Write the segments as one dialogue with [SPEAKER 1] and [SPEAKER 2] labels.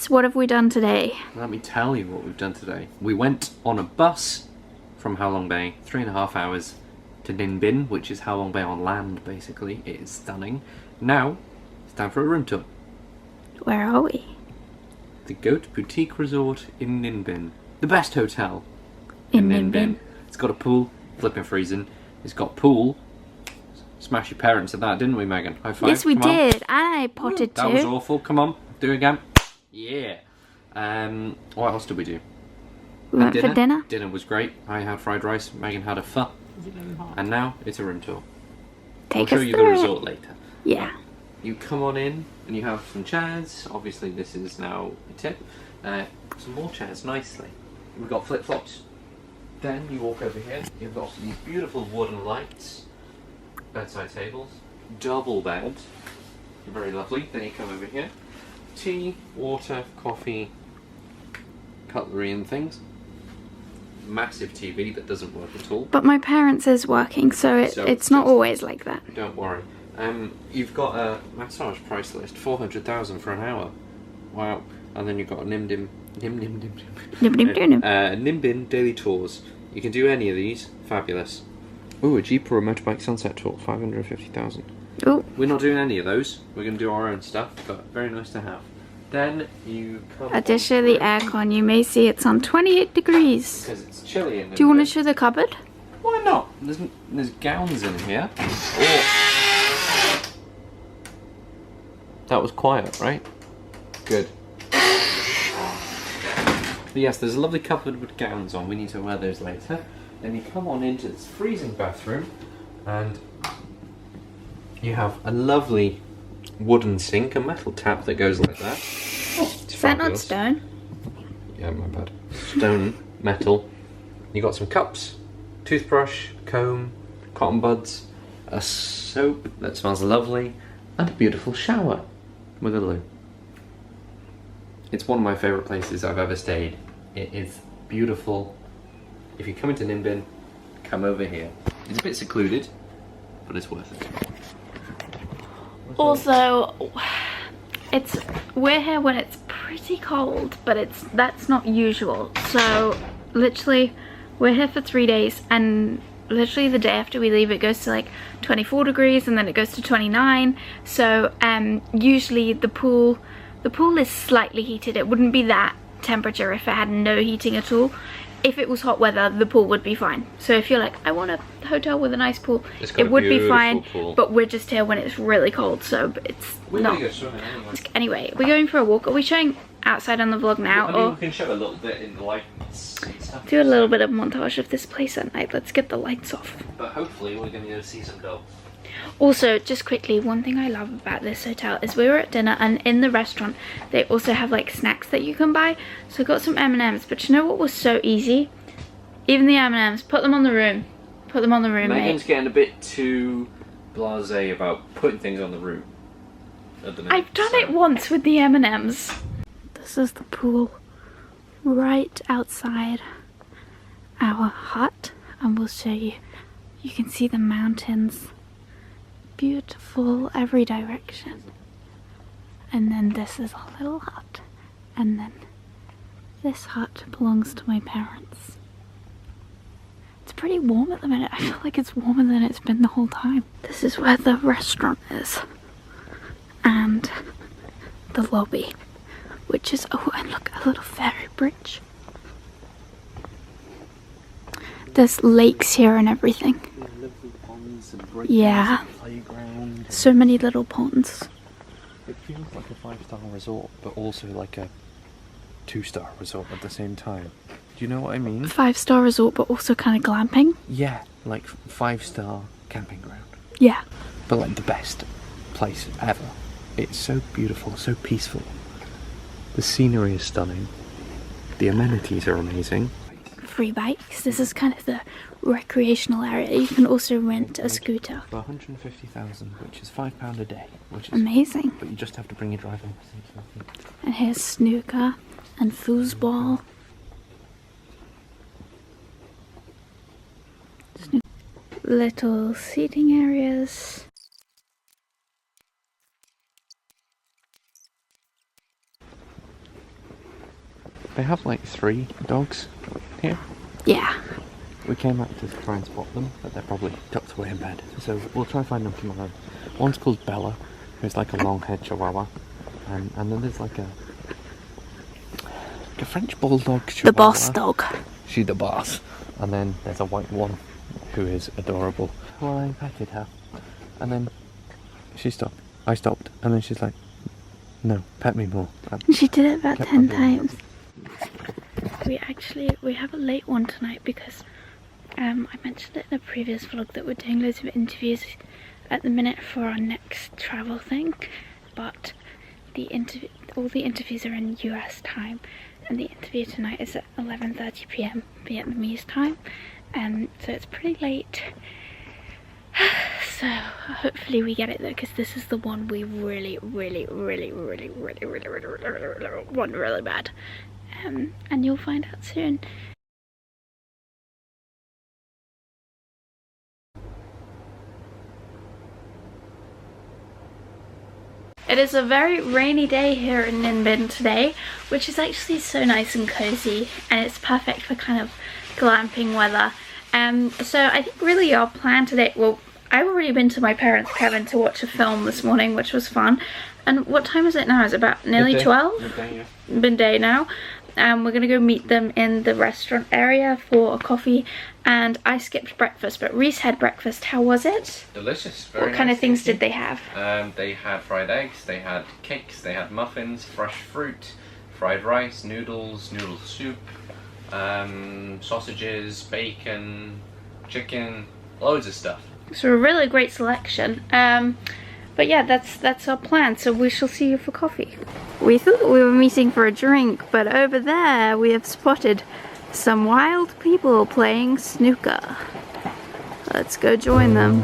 [SPEAKER 1] Rhys, what have we done today?
[SPEAKER 2] Let me tell you what we've done today. We went on a bus from How Long Bay, 3.5 hours, to Ninh Binh, which is How Long Bay on land, basically. It is stunning. Now, it's time for a room tour.
[SPEAKER 1] Where are we?
[SPEAKER 2] The Goat Boutique Resort in Ninh Binh. The best hotel
[SPEAKER 1] In Ninh Binh.
[SPEAKER 2] It's got a pool, flipping freezing. It's got pool. Smash your parents at that, didn't we, Megan? High five.
[SPEAKER 1] Yes, we
[SPEAKER 2] Come on.
[SPEAKER 1] did. And I potted too.
[SPEAKER 2] That was awful. Come on, do it again. Yeah. What else did we do?
[SPEAKER 1] We went for dinner.
[SPEAKER 2] Dinner was great. I had fried rice. Megan had a pho. And now it's a room tour. I'll show you the resort later.
[SPEAKER 1] Yeah.
[SPEAKER 2] You come on in and you have some chairs. Obviously, this is now a tip. Some more chairs, nicely. We've got flip flops. Then you walk over here. You've got these beautiful wooden lights. Bedside tables. Double bed. Very lovely. Then you come over here. Tea, water, coffee, cutlery and things. Massive TV that doesn't work at all.
[SPEAKER 1] But my parents is working, so it's not always like that.
[SPEAKER 2] Don't worry. You've got a massage price list, 400,000 for an hour. Wow. And then you've got a Ninh Binh daily tours. You can do any of these. Fabulous. Ooh, a Jeep or a motorbike sunset tour, 550,000.
[SPEAKER 1] Oh.
[SPEAKER 2] We're not doing any of those. We're going to do our own stuff, but very nice to have. Then you come.
[SPEAKER 1] I just show the aircon. You may see it's on 28 degrees.
[SPEAKER 2] Because it's chilly in there.
[SPEAKER 1] Do you want to show the cupboard?
[SPEAKER 2] Why not? There's gowns in here. That was quiet, right? Good. But yes, there's a lovely cupboard with gowns on. We need to wear those later. Then you come on into this freezing bathroom and you have a lovely wooden sink, a metal tap that goes like that.
[SPEAKER 1] Is that not stone?
[SPEAKER 2] Yeah, my bad. Stone, metal. You got some cups, toothbrush, comb, cotton buds, a soap that smells lovely, and a beautiful shower with a loo. It's one of my favourite places I've ever stayed. It is beautiful. If you come into Ninh Binh, come over here. It's a bit secluded, but it's worth it.
[SPEAKER 1] Also, we're here when it's pretty cold, but that's not usual. So literally we're here for 3 days, and literally the day after we leave it goes to like 24 degrees and then it goes to 29. So usually the pool is slightly heated. It wouldn't be that temperature if it had no heating at all. If it was hot weather, the pool would be fine. So if you're like, I want a hotel with a nice pool, it would be fine. Pool. But we're just here when it's really cold, so it's not. Anyway, we're going for a walk. Are we showing outside on the vlog now?
[SPEAKER 2] I mean, we can show a little bit in the lights and stuff.
[SPEAKER 1] Do a little bit of montage of this place at night. Let's get the lights off.
[SPEAKER 2] But hopefully we're going to go see some dogs.
[SPEAKER 1] Also, just quickly, one thing I love about this hotel is we were at dinner, and in the restaurant they also have like snacks that you can buy. So I got some M&Ms, but you know what was so easy? Even the M&Ms, put them on the room. Put them on the room,
[SPEAKER 2] Megan's getting a bit too blasé about putting things on the room.
[SPEAKER 1] I've done it once with the M&Ms. This is the pool right outside our hut, and we'll show you. You can see the mountains. Beautiful every direction. And then this is a little hut, and then this hut belongs to my parents. It's pretty warm at the minute. I feel like it's warmer than it's been the whole time. This is where the restaurant is, and the lobby, which is, oh, and look, a little ferry bridge. There's lakes here and everything. Yeah, so many little ponds.
[SPEAKER 3] It feels like a 5-star resort, but also like a 2-star resort at the same time. Do you know what I mean?
[SPEAKER 1] 5-star resort, but also kind of glamping.
[SPEAKER 3] Yeah, like 5-star camping ground.
[SPEAKER 1] Yeah.
[SPEAKER 3] But like the best place ever. It's so beautiful, so peaceful. The scenery is stunning. The amenities are amazing.
[SPEAKER 1] Free bikes. This is kind of the recreational area. You can also rent a scooter.
[SPEAKER 3] For 150,000, which is £5 a day. Which is
[SPEAKER 1] amazing.
[SPEAKER 3] But you just have to bring your driving license.
[SPEAKER 1] And here's snooker and foosball. Little seating areas.
[SPEAKER 3] They have like 3 dogs here.
[SPEAKER 1] Yeah.
[SPEAKER 3] We came out to try and spot them, but they're probably tucked away in bed. So we'll try and find them tomorrow. One's called Bella, who's like a long-haired chihuahua. And then there's like a French bulldog chihuahua.
[SPEAKER 1] The boss dog.
[SPEAKER 3] She's the boss. And then there's a white one who is adorable. Well, I petted her. And then she stopped. I stopped. And then she's like, no, pet me more.
[SPEAKER 1] She did it about 10 times. We have a late one tonight because I mentioned it in a previous vlog that we're doing loads of interviews at the minute for our next travel thing, but all the interviews are in US time, and the interview tonight is at 11:30 p.m. Vietnamese time, so it's pretty late. So hopefully we get it though, because this is the one we really want really bad, and you'll find out soon. It is a very rainy day here in Ninh Binh today, which is actually so nice and cozy, and it's perfect for kind of glamping weather. So I think really our plan today, well, I've already been to my parents' cabin to watch a film this morning, which was fun. And what time is it now? It's about nearly 12?
[SPEAKER 3] Midday, yeah.
[SPEAKER 1] Midday now. We're gonna go meet them in the restaurant area for a coffee, and I skipped breakfast, but Rhys had breakfast. How was it?
[SPEAKER 2] Delicious. Very
[SPEAKER 1] What kind
[SPEAKER 2] nice,
[SPEAKER 1] of things
[SPEAKER 2] tasty.
[SPEAKER 1] did they have?
[SPEAKER 2] They had fried eggs, they had cakes, they had muffins, fresh fruit, fried rice, noodle soup, sausages, bacon, chicken, loads of stuff.
[SPEAKER 1] So a really great selection. But yeah, that's our plan, so we shall see you for coffee. We thought we were meeting for a drink, but over there we have spotted some wild people playing snooker. Let's go join them.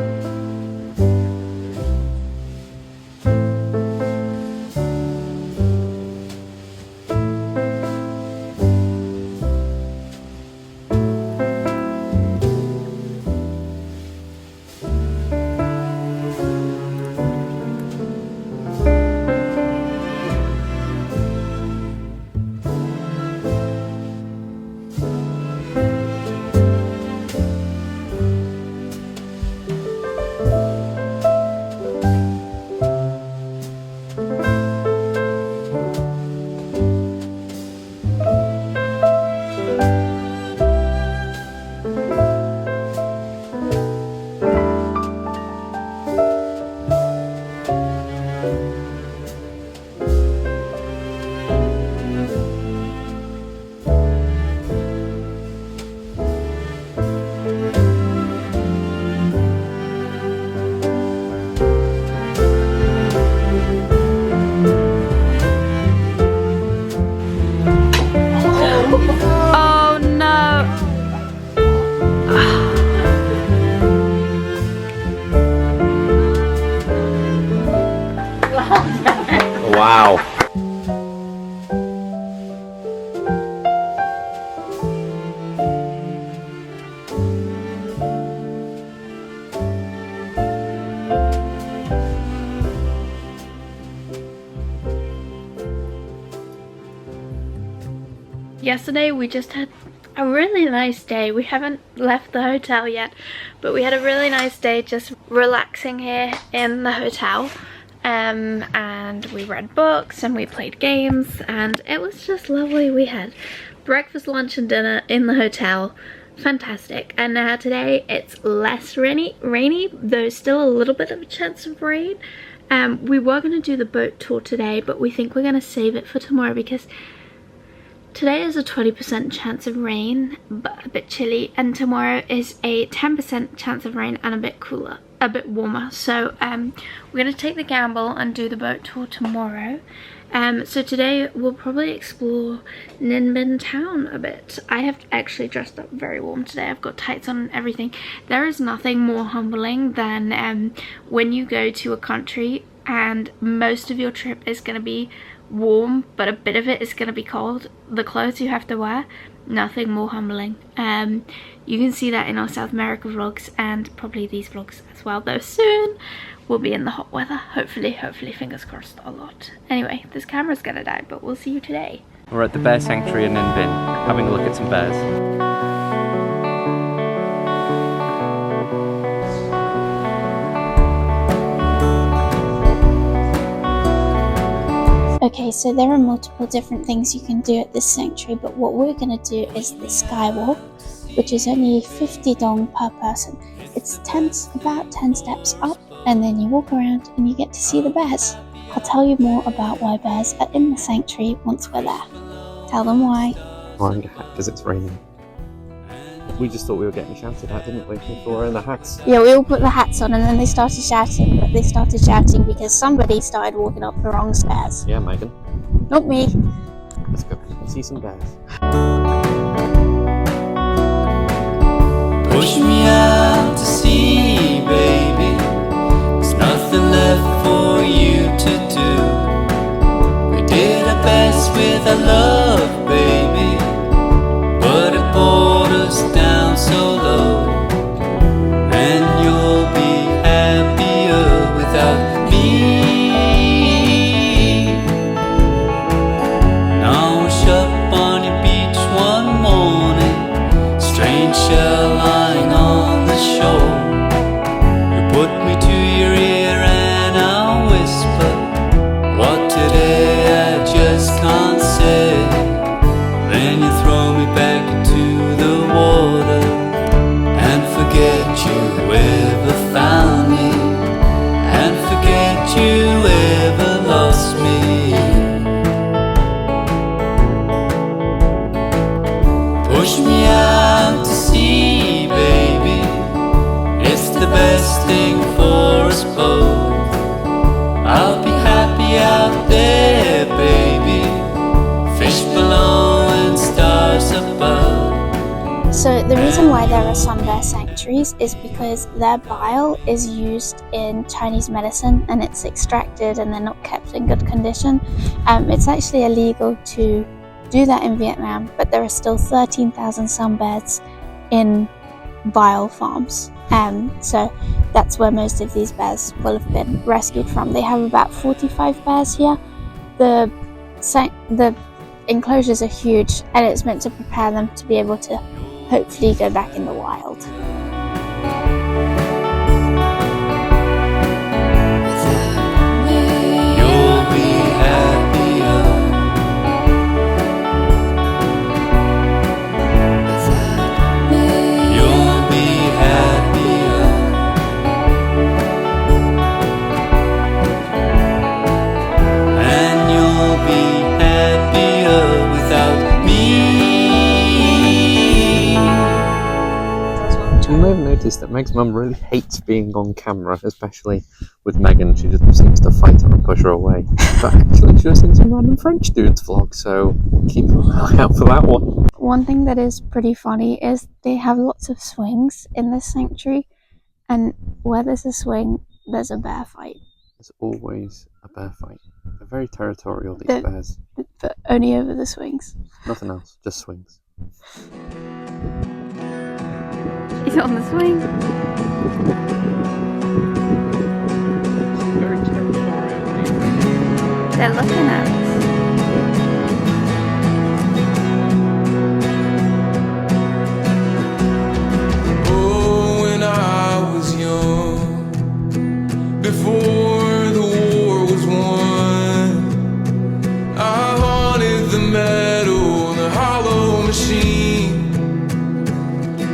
[SPEAKER 3] Wow.
[SPEAKER 1] Yesterday we just had a really nice day. We haven't left the hotel yet, but we had a really nice day just relaxing here in the hotel. And we read books and we played games, and it was just lovely. We had breakfast, lunch and dinner in the hotel. Fantastic. And now today it's less rainy, though still a little bit of a chance of rain. We were going to do the boat tour today, but we think we're going to save it for tomorrow because today is a 20% chance of rain, but a bit chilly, and tomorrow is a 10% chance of rain and a bit cooler, a bit warmer. So we're going to take the gamble and do the boat tour tomorrow. So today we'll probably explore Ninh Binh town a bit. I have actually dressed up very warm today. I've got tights on and everything. There is nothing more humbling than when you go to a country and most of your trip is going to be warm, but a bit of it is going to be cold. The clothes you have to wear, nothing more humbling. You can see that in our South America vlogs and probably these vlogs as well, though soon we'll be in the hot weather, hopefully, fingers crossed, a lot. Anyway, this camera's gonna die, but we'll see you today.
[SPEAKER 2] We're at the bear sanctuary in Ninh Binh, having a look at some bears.
[SPEAKER 1] Okay, so there are multiple different things you can do at this sanctuary, but what we're going to do is the skywalk, which is only 50 dong per person. It's about 10 steps up, and then you walk around and you get to see the bears. I'll tell you more about why bears are in the sanctuary once we're there. Tell them why.
[SPEAKER 3] Wearing a hat because it's raining. We just thought we were getting shouted at, didn't we? If we were wearing the hats.
[SPEAKER 1] Yeah, we all put the hats on and then they started shouting, but they started shouting because somebody started walking up the wrong stairs.
[SPEAKER 3] Yeah, Megan.
[SPEAKER 1] Not me.
[SPEAKER 3] Let's go see some bears.
[SPEAKER 4] Push me out to sea, baby. There's nothing left for you to do. We did our best with our love, baby, but it brought us down so low. And you'll be happier without me. Now I wash up on your beach one morning, strange shell lying on the shore. You put me to your ear and I'll whisper what today I just can't say. Then you throw me back into the water and forget you ever found me, and forget you ever lost me. Push me out to sea, baby. It's the best thing for us both. I'll be happy out there, baby. Fish below and stars above.
[SPEAKER 1] So the reason why there are some bear sanctuaries is because their bile is used in Chinese medicine and it's extracted and they're not kept in good condition. It's actually illegal to do that in Vietnam, but there are still 13,000 sunbeds in bile farms. So that's where most of these bears will have been rescued from. They have about 45 bears here. The enclosures are huge and it's meant to prepare them to be able to hopefully go back in the wild.
[SPEAKER 4] You'll be happier without me. You'll be happier. And you'll be happier without me.
[SPEAKER 3] You may have noticed that Meg's mum really hates being on camera, especially with Megan. She just seems to fight her and push her away. But actually she was in some random French dude's vlog, so keep an eye out for that one.
[SPEAKER 1] One thing that is pretty funny is they have lots of swings in this sanctuary, and where there's a swing, there's a bear fight.
[SPEAKER 3] There's always a bear fight. They're very territorial, these bears.
[SPEAKER 1] But only over the swings.
[SPEAKER 3] Nothing else, just swings.
[SPEAKER 1] He's on the swing.
[SPEAKER 2] Very territorial.
[SPEAKER 1] They're looking at us.
[SPEAKER 4] Oh, when I was young, before the war was won, I haunted the meadow, the hollow machine.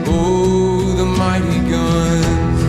[SPEAKER 4] Oh, the mighty guns.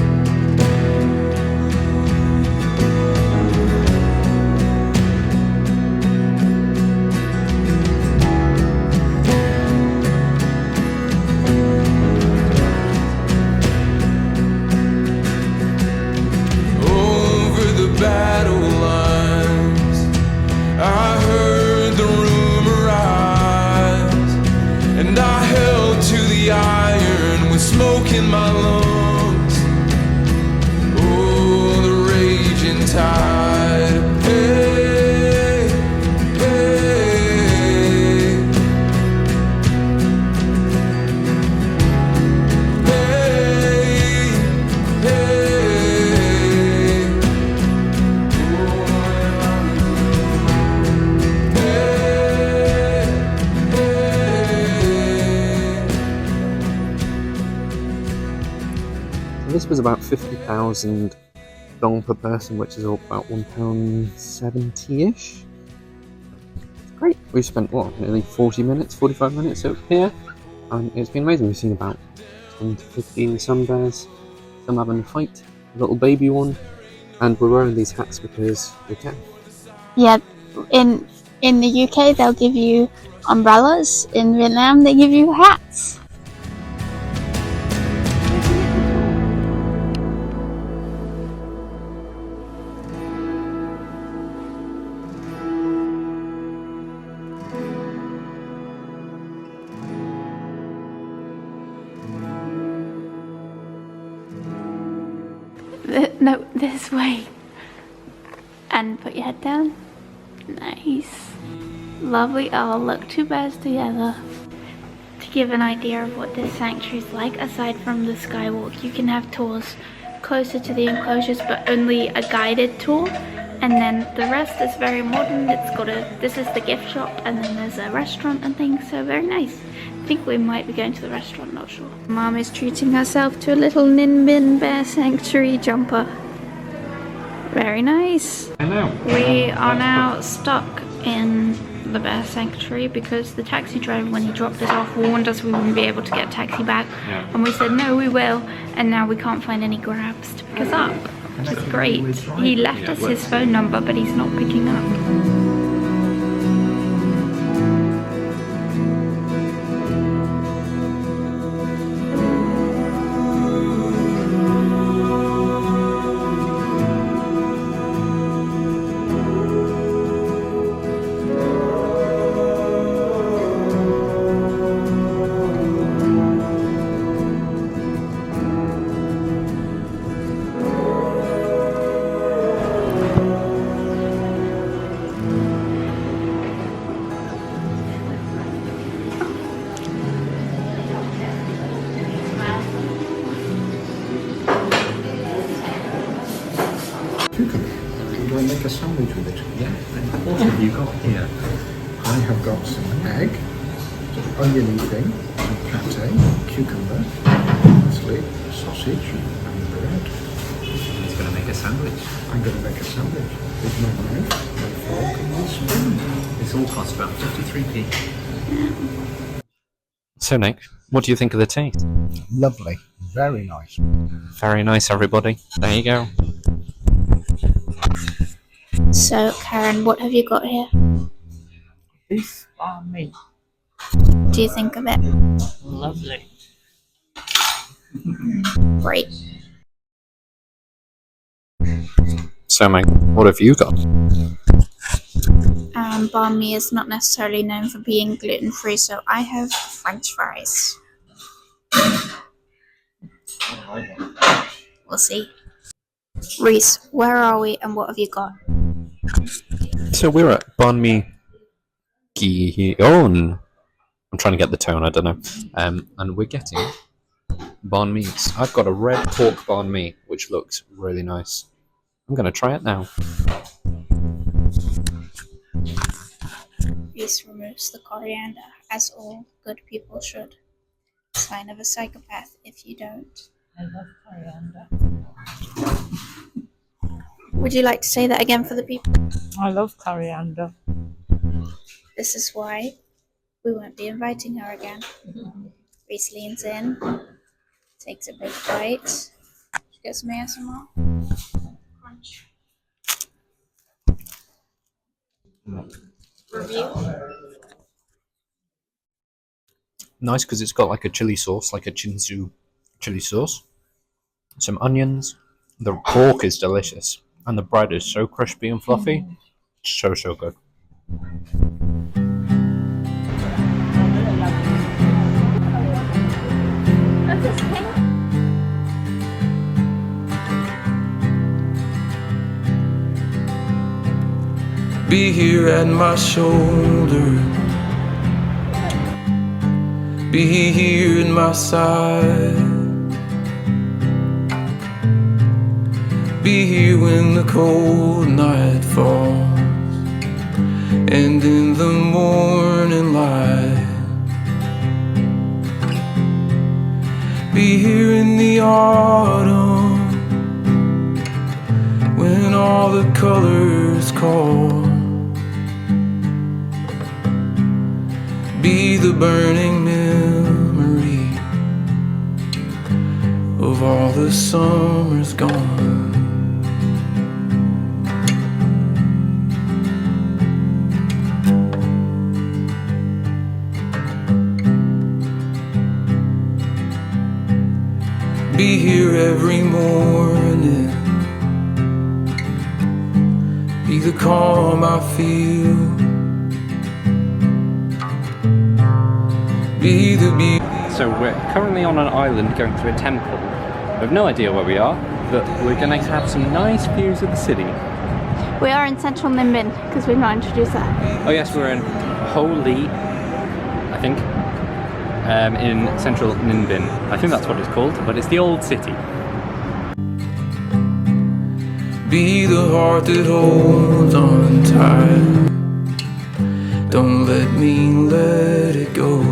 [SPEAKER 3] this was about 50,000 dong per person, which is about £1.70-ish. Great. We've spent, what, nearly 40 minutes, 45 minutes up here, and it's been amazing. We've seen about 10 to 15 sun bears, some having a fight, a little baby one, and we're wearing these hats because we can.
[SPEAKER 1] Yeah, in the UK they'll give you umbrellas, in Vietnam they give you hats. No, this way. And put your head down. Nice. Lovely. Oh, look, two bears together. To give an idea of what this sanctuary is like, aside from the skywalk, you can have tours closer to the enclosures, but only a guided tour. And then the rest is very modern. It's got this is the gift shop, and then there's a restaurant and things, so very nice. I think we might be going to the restaurant, not sure. Mom is treating herself to a little Ninh Binh bear sanctuary jumper. Very nice.
[SPEAKER 3] I know.
[SPEAKER 1] We are now stuck in the bear sanctuary because the taxi driver, when he dropped us off, warned us we wouldn't be able to get a taxi back. Yeah. And we said no, we will, and now we can't find any grabs to pick us up. Which is great. He left us his phone number, but he's not picking up.
[SPEAKER 5] We'll make a sandwich with it.
[SPEAKER 3] Yeah. And what have you got here?
[SPEAKER 5] I have got some egg, some oniony thing, some pate, cucumber, parsley, sausage, and bread.
[SPEAKER 3] He's going to make a sandwich.
[SPEAKER 5] I'm going to make a sandwich with my knife, my fork, and my spoon.
[SPEAKER 3] This all cost about 53p. So, Nick, what do you think of the taste?
[SPEAKER 5] Lovely. Very nice.
[SPEAKER 3] Very nice, everybody. There you go.
[SPEAKER 1] So, Karen, what have you got here?
[SPEAKER 6] Beef banh mi.
[SPEAKER 1] What do you think of it?
[SPEAKER 6] Lovely.
[SPEAKER 1] Great.
[SPEAKER 3] So, Meg, what have you got?
[SPEAKER 1] Banh mi is not necessarily known for being gluten-free, so I have French fries. We'll see. Rhys, where are we and what have you got?
[SPEAKER 3] So we're at Banh Mi Gion. I'm trying to get the tone, I don't know. And we're getting banh mi. I've got a red pork banh mi, which looks really nice. I'm going to try it now.
[SPEAKER 1] Rhys removes the coriander, as all good people should. Sign of a psychopath if you don't.
[SPEAKER 6] I love coriander.
[SPEAKER 1] Would you like to say that again for the people?
[SPEAKER 6] I love coriander.
[SPEAKER 1] This is why we won't be inviting her again. Rhys leans in, takes a big bite. She gets some ASMR. Crunch. Review.
[SPEAKER 3] Nice because it's got like a chili sauce, like a chinsu chili sauce. Some onions. The pork is delicious. And the bread is so crispy and fluffy. So good.
[SPEAKER 7] Be here at my shoulder, be here at my side, be here when the cold night falls and in the morning light, be here in the autumn all the colors call. Be the burning memory of all the summers gone. Be here every morning. Be the calm I feel. Be the beauty.
[SPEAKER 2] So we're currently on an island going through a temple. We have no idea where we are, but we're going to have some nice views of the city.
[SPEAKER 1] We are in central Ninh Binh because we've not introduced that.
[SPEAKER 2] Oh yes, we're in Holy, I think, in central Ninh Binh. I think that's what it's called, but it's the old city.
[SPEAKER 7] Be the heart that holds on tight. Don't let me let it go.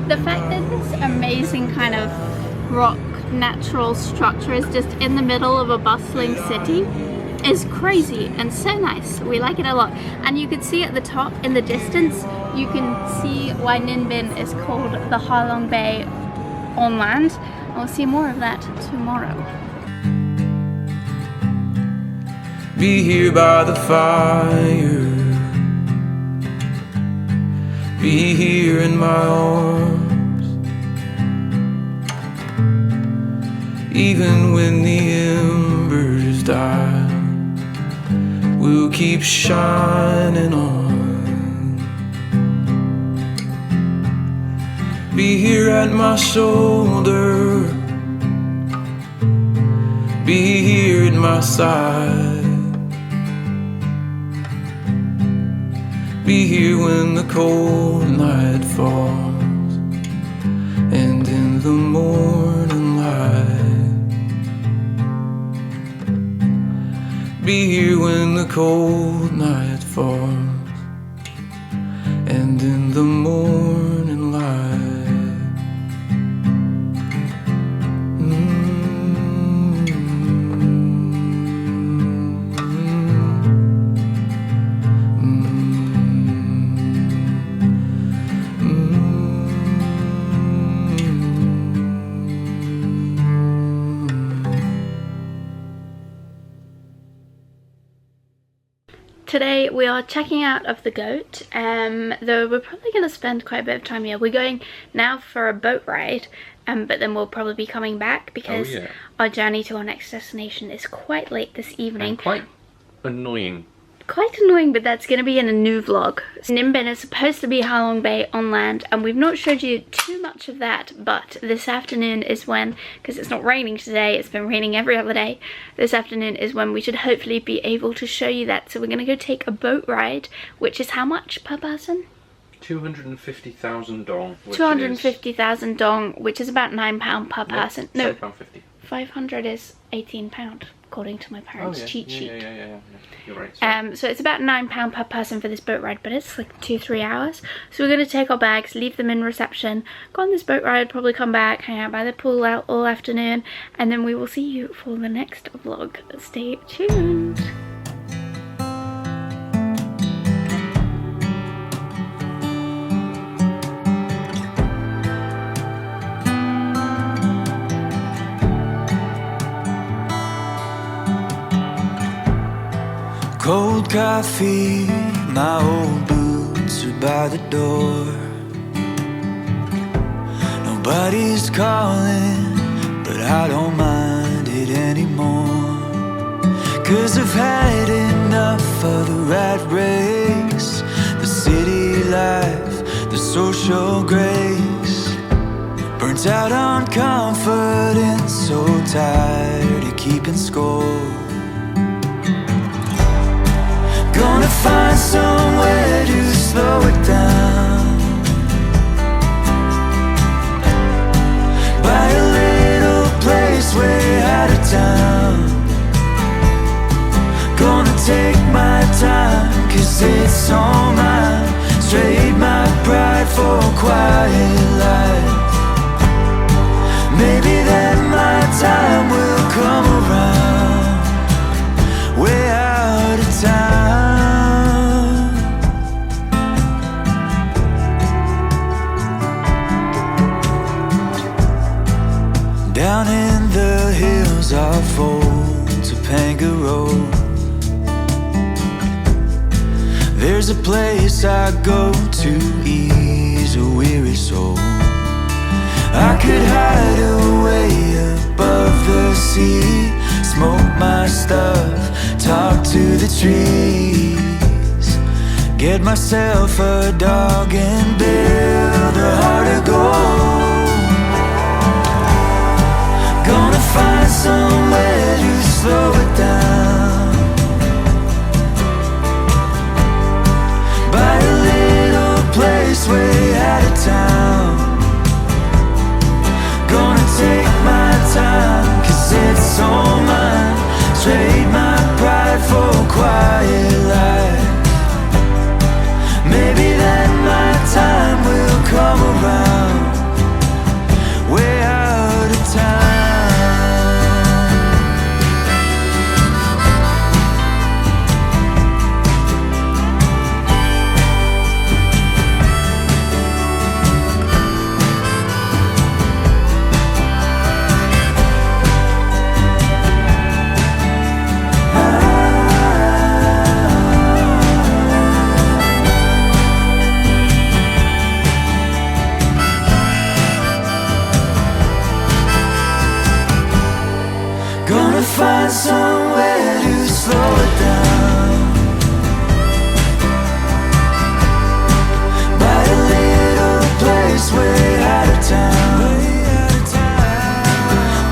[SPEAKER 1] The fact that this amazing kind of rock natural structure is just in the middle of a bustling city is crazy and so nice. We like it a lot. And you can see at the top in the distance, you can see why Ninh Binh is called the Ha Long Bay on land. And we'll see more of that tomorrow.
[SPEAKER 7] Be here by the fire. Be here in my arms. Even when the embers die, we'll keep shining on. Be here at my shoulder. Be here at my side. Be here when the cold night falls, and in the morning light. Be here when the cold night falls, and in the morning light.
[SPEAKER 1] Today we are checking out of the goat, though we're probably going to spend quite a bit of time here. We're going now for a boat ride, but then we'll probably be coming back because our journey to our next destination is quite late this evening.
[SPEAKER 2] And quite annoying.
[SPEAKER 1] Quite annoying, but that's going to be in a new vlog. Ninh Binh is supposed to be Ha Long Bay on land, and we've not showed you too much of that, but this afternoon is when, because it's not raining today, it's been raining every other day, this afternoon is when we should hopefully be able to show you that. So we're going to go take a boat ride, which is how much per person?
[SPEAKER 2] 250,000 dong.
[SPEAKER 1] 250,000 dong, which is about £9 per person. No,
[SPEAKER 2] £7.50.
[SPEAKER 1] 500 is £18, according to my parents' cheat sheet.
[SPEAKER 2] Yeah. You're right. Sorry.
[SPEAKER 1] So it's about £9 per person for this boat ride, but it's like 2-3 hours. So we're going to take our bags, leave them in reception, go on this boat ride, probably come back, hang out by the pool out all afternoon, and then we will see you for the next vlog. Stay tuned.
[SPEAKER 4] Cold coffee, my old boots are by the door. Nobody's calling, but I don't mind it anymore. 'Cause I've had enough of the rat race, the city life, the social grace. Burnt out on confidence, so tired of keeping score. Gonna find somewhere to slow it down, buy a little place way out of town. Gonna take my time, 'cause it's all mine. trade my pride for a quiet life. Maybe then my time will come around, way out of town. Down in the hills of old Topanga Road, there's a place I go to ease a weary soul. I could hide away above the sea, smoke my stuff, talk to the trees, get myself a dog and build a heart of gold. Gonna find somewhere to slow it down, buy a little place way out of town. Gonna take my time, 'cause it's all mine. Trade my pride for a quiet life. Maybe then my time will come around, way out of town. Gonna find somewhere to slow it down, buy a little place way out of town.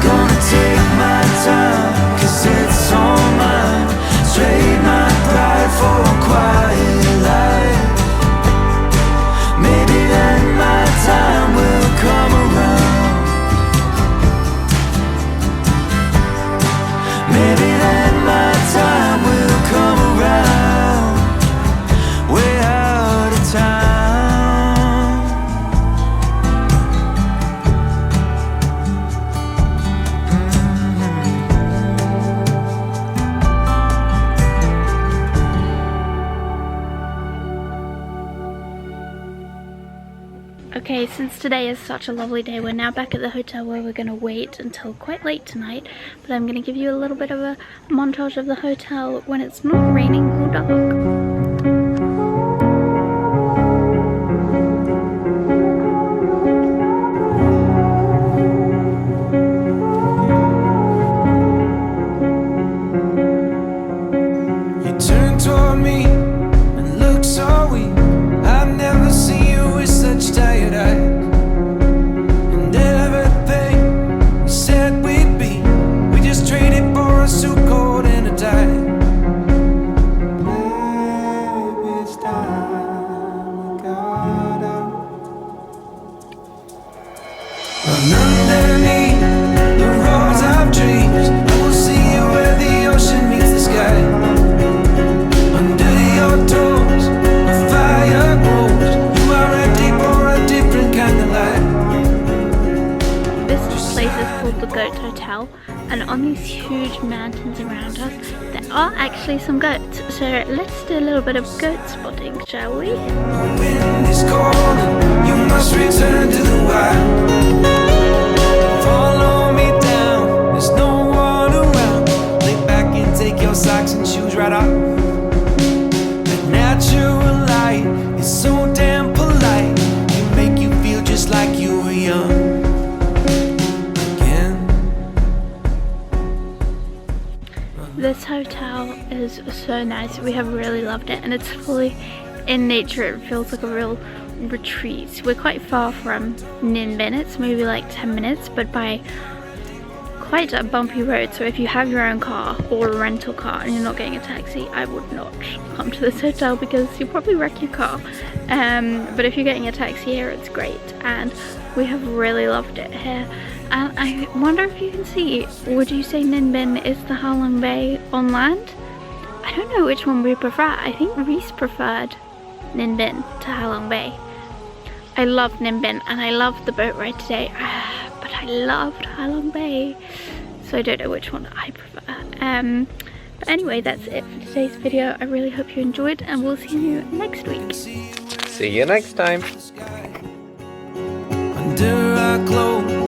[SPEAKER 4] Gonna take my time, 'cause it's all mine. Trade my pride for a quiet life. Maybe then my time will come around. Maybe then my time will come around, way out of town.
[SPEAKER 1] Okay, since today is such a lovely day, we're now back at the hotel where we're going to wait until quite late tonight. But I'm going to give you a little bit of a montage of the hotel when it's not raining or dark.
[SPEAKER 4] You turn toward me and look so weak. I've never seen you with such tired eyes. And everything we said we'd be, we just traded for a suit coat and a tie. Maybe it's time we got out. And underneath the roars of dreams, I will see you where the ocean meets the sky. Under your toes, a fire grows. You are ready for a different kind of life.
[SPEAKER 1] This place is called the Goat Hotel, and on these huge mountains around us, there are actually some goats. So let's do a little bit of goat spotting, shall we?
[SPEAKER 4] The wind is calling, you must return to the wild. Follow me down, there's no one around. Lay back and take your socks and shoes right off. The natural light is so damn polite, it make you feel just like you were young again.
[SPEAKER 1] This hotel is so nice. We have really loved it, and it's fully in nature. It feels like a real retreat. We're quite far from Ninh Binh. It's maybe like 10 minutes, but by quite a bumpy road. So if you have your own car or a rental car and you're not getting a taxi, I would not come to this hotel because you'll probably wreck your car. But if you're getting a taxi here, it's great, and we have really loved it here. And I wonder if you can see, would you say Ninh Binh is the Halong Bay on land? I don't know which one we prefer. I think Rhys preferred Ninh Binh to Halong Bay. I loved Ninh Binh and I loved the boat ride today, but I loved Halong Bay, so I don't know which one I prefer. But anyway, that's it for today's video. I really hope you enjoyed, and we'll see you next week.
[SPEAKER 3] See you next time.
[SPEAKER 4] Under our clothes.